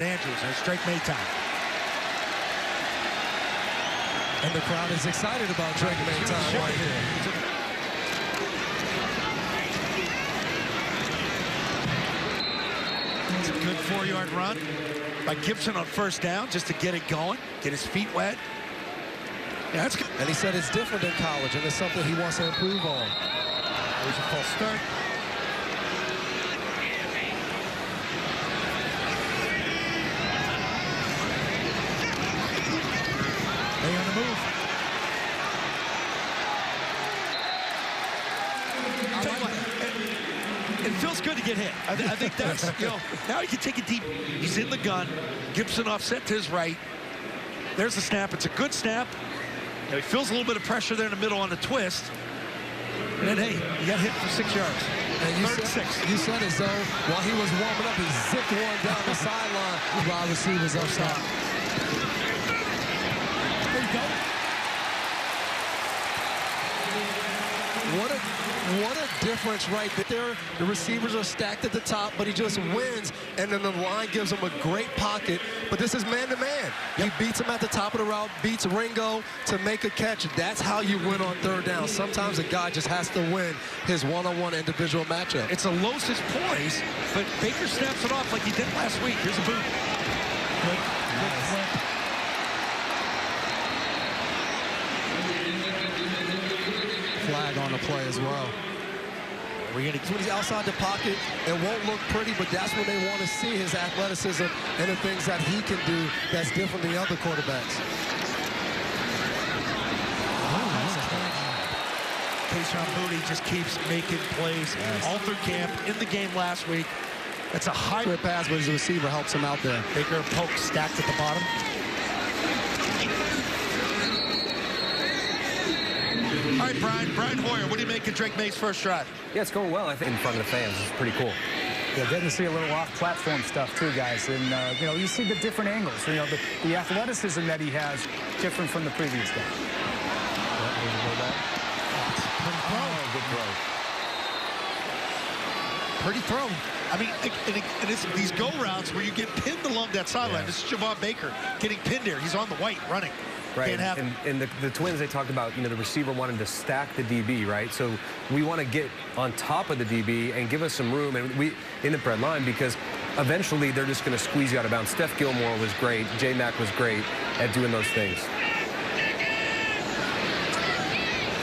Andrews has Drake Maytown. And the crowd is excited about Drake Maytown right here. It's a good 4-yard run by Gibson on first down just to get it going, get his feet wet. Yeah, that's good. And he said it's different in college, and it's something he wants to improve on. There's a false start. They on the move. Tell you what, it feels good to get hit. I think that's, now he can take it deep. He's in the gun. Gibson offset to his right. There's the snap. It's a good snap. He feels a little bit of pressure there in the middle on the twist. And then, hey, you got hit for 6 yards. And you said as though while he was warming up, he zipped one down the sideline while receivers upside. There you go. What a difference right there. The receivers are stacked at the top, but he just wins, and then the line gives him a great pocket. But this is man-to-man. He beats him at the top of the route, beats Ringo to make a catch. That's how you win on third down. Sometimes a guy just has to win his one-on-one individual matchup. It's a Los's poise, but Baker snaps it off like he did last week. Here's a boot. Good flip. Flag on the play as well. When he's outside the pocket, it won't look pretty, but that's what they want to see, his athleticism and the things that he can do that's different than the other quarterbacks. Kayshon Boutte just keeps making plays. Yes. Altered camp in the game last week. That's a high pass, but his receiver helps him out there. Baker poke stacked at the bottom. All right, Brian Hoyer, what do you make of Drake May's first drive? Yeah, it's going well, I think, in front of the fans. It's pretty cool. Yeah, getting to see a little off-platform stuff, too, guys. And, you see the different angles. The athleticism that he has, different from the previous guy. Pretty throw. I mean, and it's these go routes where you get pinned along that sideline. Yeah. This is Javon Baker getting pinned here. He's on the white running. Right, and the Twins, they talked about, the receiver wanting to stack the DB, right? So we want to get on top of the DB and give us some room and in the bread line, because eventually they're just going to squeeze you out of bounds. Steph Gilmore was great. J-Mac was great at doing those things.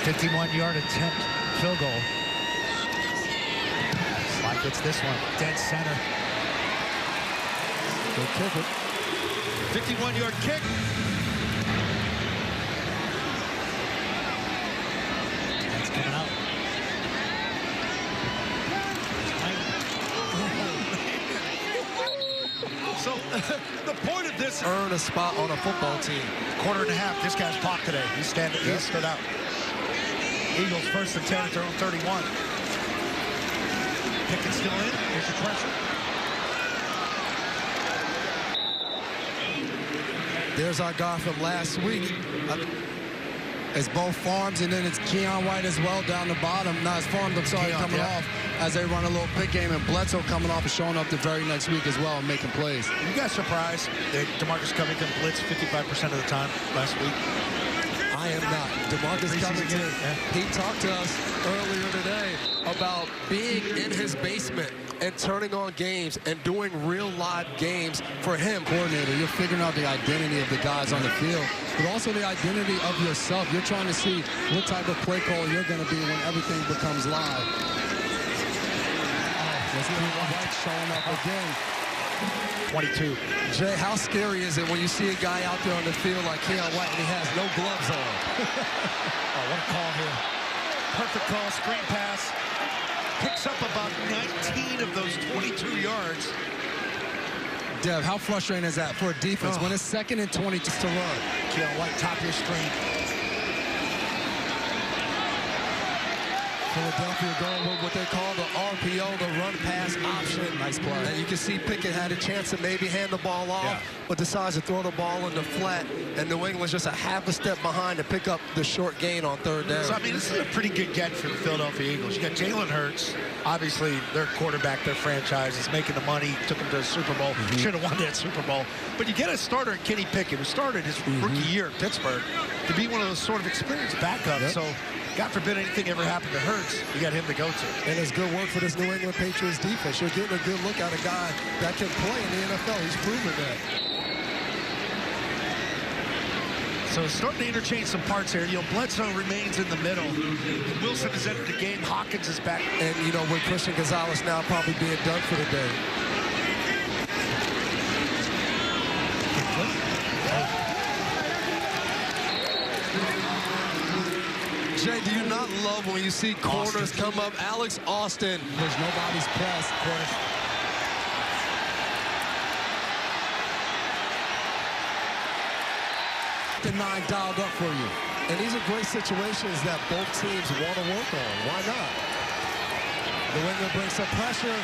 51-yard attempt, field goal. Slide gets this one, dead center. Good kick. 51-yard kick. That's coming out. So the point of this, earn a spot on a football team. Quarter and a half. This guy's popped today. He stood out. Eagles first and 10 at their own 31. Pickett still in. Here's the pressure. There's our guy from last week. It's both Farms, and then it's Keon White as well down the bottom. Now it's Farms, I'm sorry, coming off as they run a little big game, and Bledsoe coming off and showing up the very next week as well and making plays. You guys surprised that DeMarcus Covington blitzed 55% of the time last week? I am not. DeMarcus Covington, he talked to us earlier today about being in his basement and turning on games and doing real live games for him. Coordinator, you're figuring out the identity of the guys on the field, but also the identity of yourself. You're trying to see what type of play call you're going to be when everything becomes live. Let's see White showing up again. 22. Jay, how scary is it when you see a guy out there on the field like Keon White and he has no gloves on? Oh, what a call here. Perfect call, screen pass. Picks up about 19 of those 22 yards. Dev, how frustrating is that for a defense when it's 2nd and 20 just to run? Keon White, top of your screen. Philadelphia going with what they call the RPO, the run pass option. Nice play. And you can see Pickett had a chance to maybe hand the ball off, but decides to throw the ball in the flat, and New England's just a half a step behind to pick up the short gain on third down. So, I mean, this is a pretty good get for the Philadelphia Eagles. You got Jalen Hurts, obviously their quarterback, their franchise is making the money, took them to the Super Bowl, should have won that Super Bowl. But you get a starter in Kenny Pickett, who started his rookie year in Pittsburgh, to be one of those sort of experienced backups. So, God forbid anything ever happened to Hurts, you got him to go to. And it's good work for this New England Patriots defense. You're getting a good look at a guy that can play in the NFL. He's proven that. So starting to interchange some parts here. You know, Bledsoe remains in the middle. Wilson has entered the game. Hawkins is back. And, you know, with Christian Gonzalez now probably being done for the day. Jay, do you not love when you see corners come up? Alex Austin. There's nobody's press, of course. The 9 dialed up for you. And these are great situations that both teams want to work on. Why not? New England brings some pressure.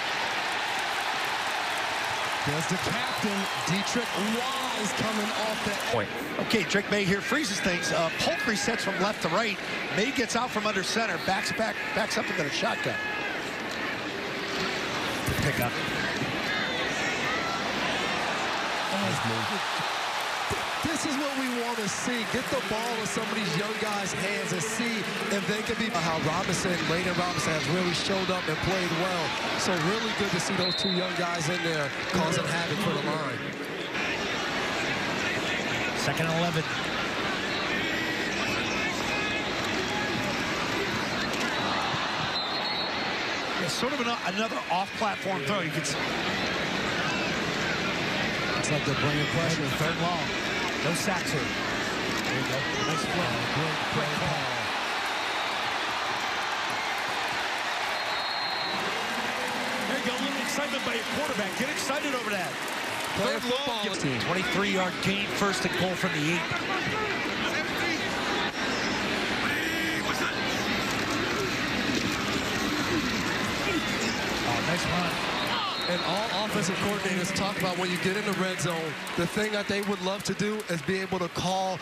There's the captain, Dietrich Wise, coming off the Point. Okay, Drake May here freezes things. Polk resets from left to right. May gets out from under center, backs up into the shotgun. Pick up. This is what we want to see. Get the ball in some of these young guys' hands and see if they can be how Layden Robinson has really showed up and played well. So really good to see those two young guys in there causing havoc for the line. 2nd and 11. It's sort of another off-platform throw. You can see. It's like they're bringing pressure. 3rd long. No sacks here. There you go. Nice play. Great call. There you go. A little excitement by your quarterback. Get excited over that. 3rd long. 23-yard gain. 1st and goal from the 8. Oh, nice run. And all offensive coordinators talk about when you get in the red zone, the thing that they would love to do is be able to call.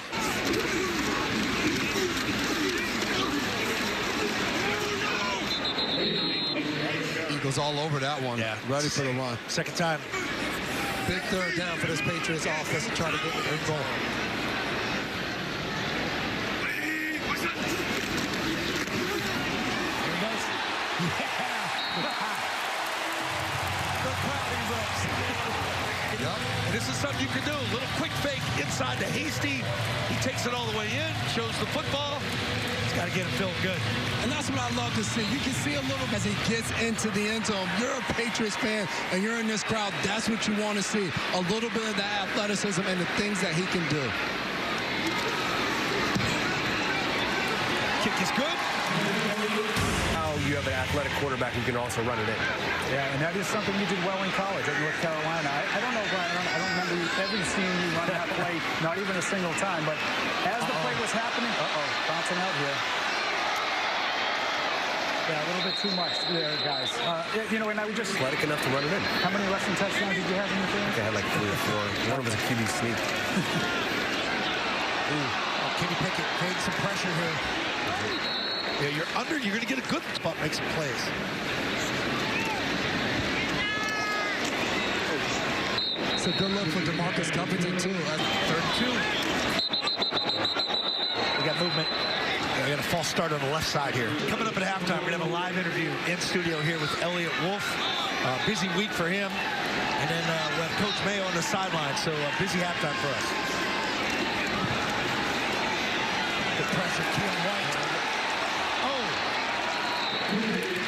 Eagles all over that one. Yeah. Ready for the run. 2nd time. Big 3rd down for this Patriots offense to try to get the big ball. And this is something you can do. A little quick fake inside to Hasty. He takes it all the way in, shows the football. He's got to get him feeling good. And that's what I love to see. You can see a little as he gets into the end zone. You're a Patriots fan, and you're in this crowd. That's what you want to see. A little bit of that athleticism and the things that he can do. Kick is good. Now you have an athletic quarterback who can also run it in. Yeah, and that is something you did well in college at North Carolina. I don't know, Brian, I don't remember ever seeing you run that play, not even a single time, but as the play was happening, bouncing out here. Yeah, a little bit too much there, guys. You know, and I would just... Athletic enough to run it in. How many rushing touchdowns did you have in your game? I think I had like 3 or 4. One of them was a QB sneak. Kenny Pickett creating some pressure here. Yeah, you're under, you're going to get a good spot, make some plays. It's a good look for DeMarcus Covington, too. 3rd and 2. We got movement. We got a false start on the left side here. Coming up at halftime, we're going to have a live interview in studio here with Elliott Wolf. Busy week for him. And then we have Coach Mayo on the sideline, so busy halftime for us. Good pressure, Keon White.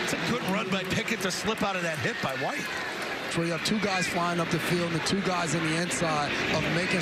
It's a good run by Pickett to slip out of that hit by White. So you have 2 guys flying up the field and the 2 guys in the inside of making sure